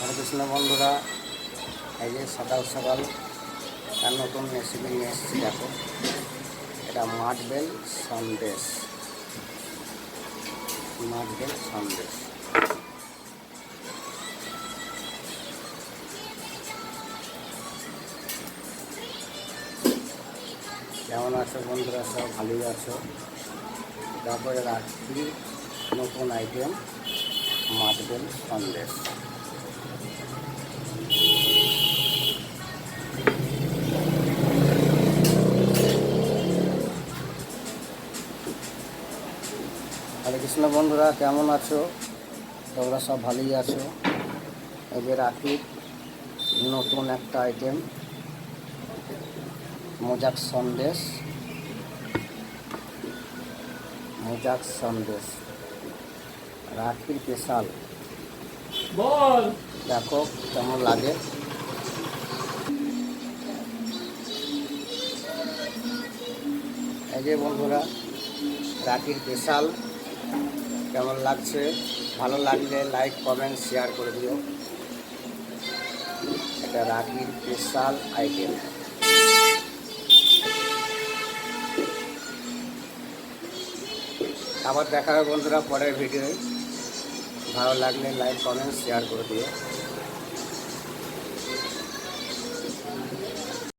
হরে কৃষ্ণ বন্ধুরা, এই যে সকাল সকাল তার নতুন রেসিপি নিয়ে এসেছি। দেখো, এটা মাঠবেল সন্দেশ। মাঠবেল সন্দেশ কেমন আছো বন্ধুরা? সব ভালোই আছো? তারপরে রাখছি নতুন আইটেম মাঠবেল সন্দেশ। হরে কৃষ্ণ বন্ধুরা, কেমন আছো? তোমরা সব ভালোই আছো? এই যে রাখি নতুন একটা আইটেম মোজাক সন্দেশ। মোজাক সন্দেশ রাখির স্পেশাল। বল, দেখো কেমন লাগে। এই যে বন্ধুরা, রাখির স্পেশাল কেমন লাগছে? ভালো লাগলে লাইক কমেন্ট শেয়ার করে দিও। এটা রাখির স্পেশাল আইটেম। আবার দেখা হবে বন্ধুরা পরের ভিডিওয়। ভালো লাগলে লাইক কমেন্ট শেয়ার করে দিও।